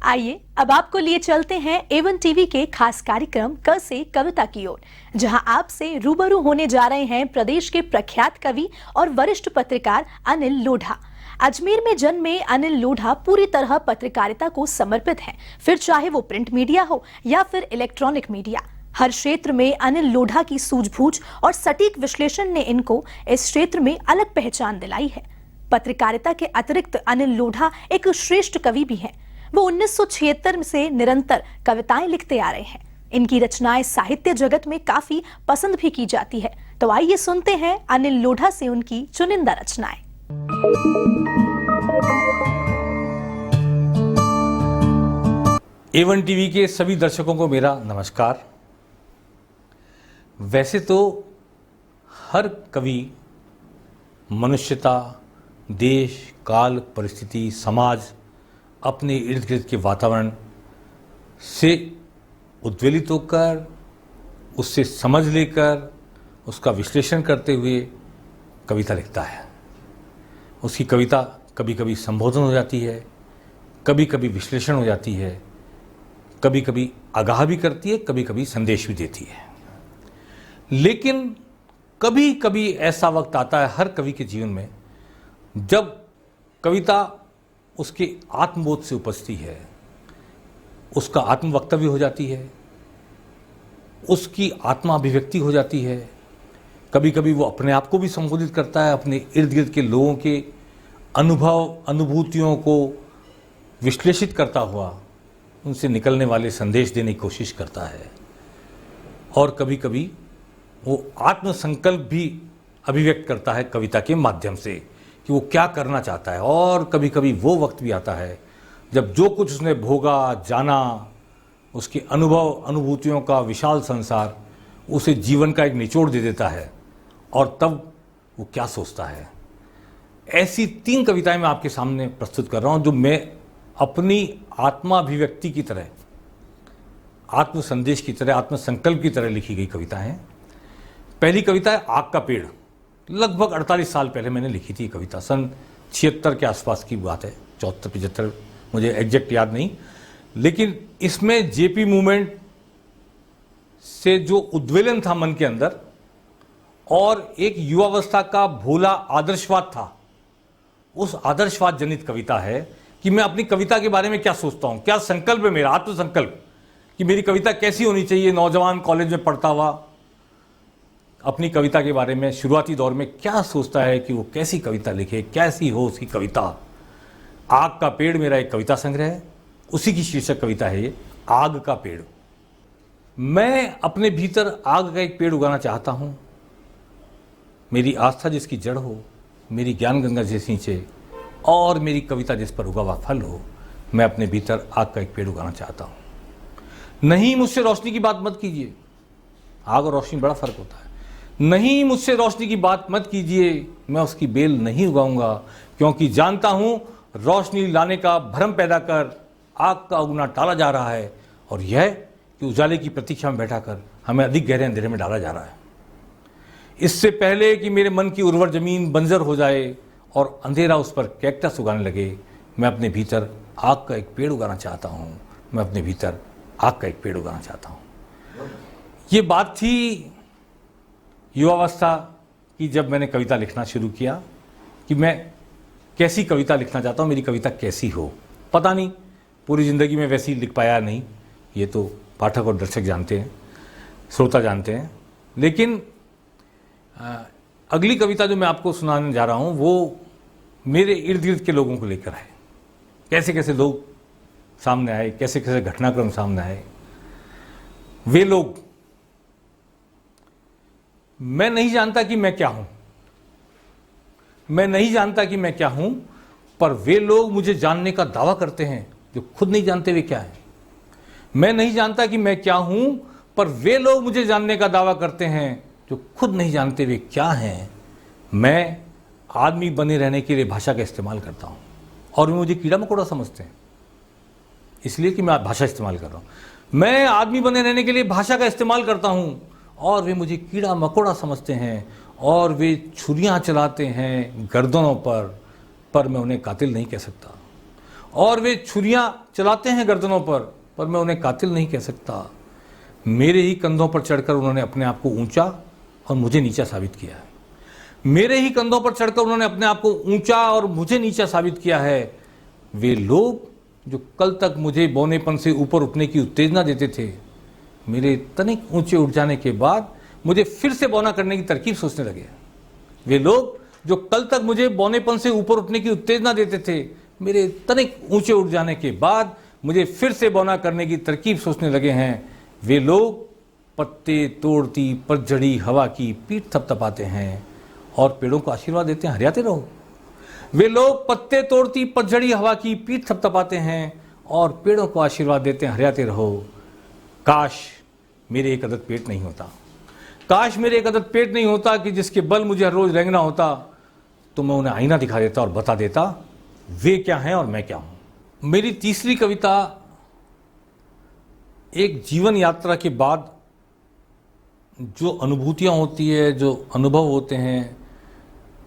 आइए अब आपको लिए चलते हैं एवन टीवी के खास कार्यक्रम क से कविता की ओर, जहां आपसे रूबरू होने जा रहे हैं प्रदेश के प्रख्यात कवि और वरिष्ठ पत्रकार अनिल लोढ़ा। अजमेर में जन्मे अनिल लोढ़ा पूरी तरह पत्रकारिता को समर्पित हैं, फिर चाहे वो प्रिंट मीडिया हो या फिर इलेक्ट्रॉनिक मीडिया। हर क्षेत्र में अनिल लोढ़ा की सूझबूझ और सटीक विश्लेषण ने इनको इस क्षेत्र में अलग पहचान दिलाई है। पत्रकारिता के अतिरिक्त अनिल लोढ़ा एक श्रेष्ठ कवि भी हैं। वो 1976 से निरंतर कविताएं लिखते आ रहे हैं। इनकी रचनाएं साहित्य जगत में काफी पसंद भी की जाती है। तो आइए सुनते हैं अनिल लोढ़ा से उनकी चुनिंदा रचनाएं। एवन टीवी के सभी दर्शकों को मेरा नमस्कार। वैसे तो हर कवि मनुष्यता, देश, काल, परिस्थिति, समाज, अपने इर्द गिर्द के वातावरण से उद्वेलित होकर, उससे समझ लेकर, उसका विश्लेषण करते हुए कविता लिखता है। उसकी कविता कभी कभी संबोधन हो जाती है, कभी कभी विश्लेषण हो जाती है, कभी कभी आगाह भी करती है, कभी कभी संदेश भी देती है। लेकिन कभी कभी ऐसा वक्त आता है हर कवि के जीवन में जब कविता उसके आत्मबोध से उपजती है, उसका आत्मवक्तव्य हो जाती है, उसकी आत्मा अभिव्यक्ति हो जाती है। कभी कभी वो अपने आप को भी संबोधित करता है, अपने इर्द गिर्द के लोगों के अनुभव, अनुभूतियों को विश्लेषित करता हुआ उनसे निकलने वाले संदेश देने की कोशिश करता है। और कभी कभी वो आत्मसंकल्प भी अभिव्यक्त करता है कविता के माध्यम से कि वो क्या करना चाहता है। और कभी कभी वो वक्त भी आता है जब जो कुछ उसने भोगा, जाना, उसके अनुभव, अनुभूतियों का विशाल संसार उसे जीवन का एक निचोड़ दे देता है और तब वो क्या सोचता है। ऐसी 3 कविताएं मैं आपके सामने प्रस्तुत कर रहा हूं जो मैं अपनी आत्मा अभिव्यक्ति की तरह, आत्म संदेश की तरह, आत्मसंकल्प की तरह लिखी गई कविताएं हैं। पहली कविता है आग का पेड़। लगभग 48 साल पहले मैंने लिखी थी कविता, सन 76 के आसपास की बात है, 74-75, मुझे एग्जैक्ट याद नहीं। लेकिन इसमें जेपी मूवमेंट से जो उद्वेलन था मन के अंदर और एक युवावस्था का भोला आदर्शवाद था, उस आदर्शवाद जनित कविता है कि मैं अपनी कविता के बारे में क्या सोचता हूं, क्या संकल्प है मेरा, आत्मसंकल्प कि मेरी कविता कैसी होनी चाहिए। नौजवान कॉलेज में पढ़ता हुआ अपनी कविता के बारे में शुरुआती दौर में क्या सोचता है कि वो कैसी कविता लिखे, कैसी हो उसकी कविता। आग का पेड़ मेरा एक कविता संग्रह है, उसी की शीर्षक कविता है ये, आग का पेड़। मैं अपने भीतर आग का एक पेड़ उगाना चाहता हूं। मेरी आस्था जिसकी जड़ हो, मेरी ज्ञान गंगा जिस नीचे और मेरी कविता जिस पर उगा हुआ फल हो, मैं अपने भीतर आग का एक पेड़ उगाना चाहता हूं। नहीं मुझसे रोशनी की बात मत कीजिए, आग और रोशनी बड़ा फर्क होता है। नहीं मुझसे रोशनी की बात मत कीजिए, मैं उसकी बेल नहीं उगाऊंगा, क्योंकि जानता हूं रोशनी लाने का भ्रम पैदा कर आग का उगना टाला जा रहा है, और यह कि उजाले की प्रतीक्षा में बैठा कर हमें अधिक गहरे अंधेरे में डाला जा रहा है। इससे पहले कि मेरे मन की उर्वर जमीन बंजर हो जाए और अंधेरा उस पर कैक्टस उगाने लगे, मैं अपने भीतर आग का एक पेड़ उगाना चाहता हूँ। मैं अपने भीतर आग का एक पेड़ उगाना चाहता हूँ। ये बात थी युवावस्था की, जब मैंने कविता लिखना शुरू किया कि मैं कैसी कविता लिखना चाहता हूँ, मेरी कविता कैसी हो। पता नहीं पूरी ज़िंदगी में वैसी लिख पाया नहीं, ये तो पाठक और दर्शक जानते हैं, श्रोता जानते हैं। लेकिन अगली कविता जो मैं आपको सुनाने जा रहा हूँ वो मेरे इर्द गिर्द के लोगों को लेकर है। कैसे कैसे लोग सामने आए, कैसे कैसे घटनाक्रम सामने आए। वे लोग, मैं नहीं जानता कि मैं क्या हूं, मैं नहीं जानता कि मैं क्या हूं, पर वे लोग मुझे जानने का दावा करते हैं जो खुद नहीं जानते वे क्या है। मैं नहीं जानता कि मैं क्या हूं, पर वे लोग मुझे जानने का दावा करते हैं जो खुद नहीं जानते वे क्या हैं। मैं आदमी बने रहने के लिए भाषा का इस्तेमाल करता हूं और वे मुझे कीड़ा मकोड़ा समझते हैं, इसलिए कि मैं भाषा इस्तेमाल कर रहा हूं। मैं आदमी बने रहने के लिए भाषा का इस्तेमाल करता हूं और वे मुझे कीड़ा मकोड़ा समझते हैं और वे छुरियां चलाते हैं गर्दनों पर मैं उन्हें कातिल नहीं कह सकता। और वे छुरियां चलाते हैं गर्दनों पर मैं उन्हें कातिल नहीं कह सकता। मेरे ही कंधों पर चढ़कर उन्होंने अपने आप को ऊंचा और मुझे नीचा साबित किया है। मेरे ही कंधों पर चढ़कर उन्होंने अपने आप को ऊंचा और मुझे नीचा साबित किया है। वे लोग जो कल तक मुझे बौनेपन से ऊपर उठने की उत्तेजना देते थे, मेरे तनिक ऊंचे उठ जाने के बाद मुझे फिर से बौना करने की तरकीब सोचने लगे। वे लोग जो कल तक मुझे बौनेपन से ऊपर उठने की उत्तेजना देते थे, मेरे तनिक ऊंचे उठ जाने के बाद मुझे फिर से बौना करने की तरकीब सोचने लगे हैं। वे लोग पत्ते तोड़ती पतझड़ी हवा की पीठ थपथपाते हैं और पेड़ों को आशीर्वाद देते हैं, हरियाते रहो। वे लोग पत्ते तोड़ती पतझड़ी हवा की पीठ थपथपाते हैं और पेड़ों को आशीर्वाद देते हैं, हरियाते रहो। काश मेरे एक अदद पेट नहीं होता, काश मेरे एक अदद पेट नहीं होता कि जिसके बल मुझे हर रोज रेंगना होता, तो मैं उन्हें आईना दिखा देता और बता देता वे क्या हैं और मैं क्या हूं। मेरी तीसरी कविता एक जीवन यात्रा के बाद जो अनुभूतियाँ होती है, जो अनुभव होते हैं,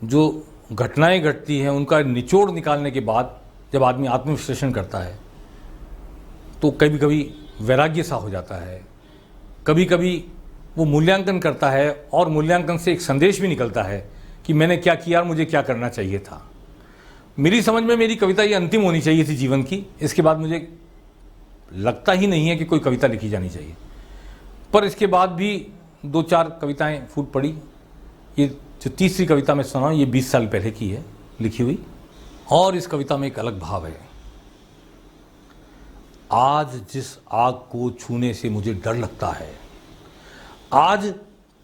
जो घटनाएं घटती हैं, उनका निचोड़ निकालने के बाद जब आदमी आत्मविश्लेषण करता है तो कभी कभी वैराग्य सा हो जाता है, कभी कभी वो मूल्यांकन करता है और मूल्यांकन से एक संदेश भी निकलता है कि मैंने क्या किया और मुझे क्या करना चाहिए था। मेरी समझ में मेरी कविता ये अंतिम होनी चाहिए थी जीवन की। इसके बाद मुझे लगता ही नहीं है कि कोई कविता लिखी जानी चाहिए, पर इसके बाद भी 2-4 कविताएं फूट पड़ी। ये जो तीसरी कविता मैं सुना ये 20 साल पहले की है लिखी हुई, और इस कविता में एक अलग भाव है। आज जिस आग को छूने से मुझे डर लगता है, आज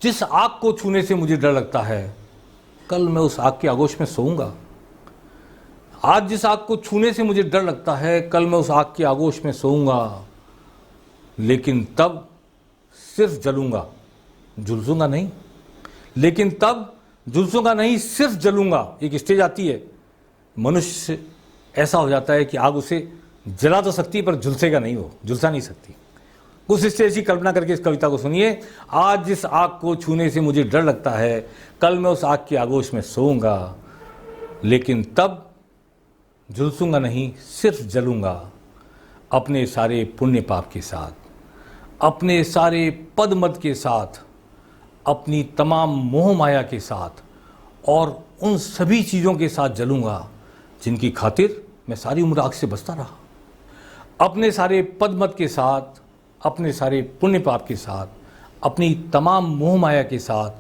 जिस आग को छूने से मुझे डर लगता है, कल मैं उस आग के आगोश में सोऊंगा। आज जिस आग को छूने से मुझे डर लगता है, कल मैं उस आग के आगोश में सोऊंगा, लेकिन तब सिर्फ जलूंगा, झुलसूंगा नहीं। लेकिन तब झुलसूंगा नहीं, सिर्फ जलूंगा। एक स्टेज आती है, मनुष्य ऐसा हो जाता है कि आग उसे जला तो सकती है पर झुलसेगा नहीं, वो झुलसा नहीं सकती। उस स्टेज की कल्पना करके इस कविता को सुनिए। आज जिस आग को छूने से मुझे डर लगता है, कल मैं उस आग के आगोश में सोऊंगा, लेकिन तब झुलसूंगा नहीं, सिर्फ जलूंगा। अपने सारे पुण्य पाप के साथ, अपने सारे पद मद के साथ, अपनी तमाम मोह माया के साथ, और उन सभी चीज़ों के साथ जलूंगा जिनकी खातिर मैं सारी उम्र आग से बचता रहा। अपने सारे पद मद के साथ, अपने सारे पुण्य पाप के साथ, अपनी तमाम मोह माया के साथ,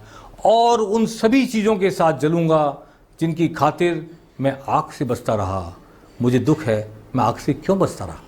और उन सभी चीज़ों के साथ जलूंगा जिनकी खातिर मैं आग से बचता रहा। मुझे दुख है मैं आग से क्यों बचता रहा।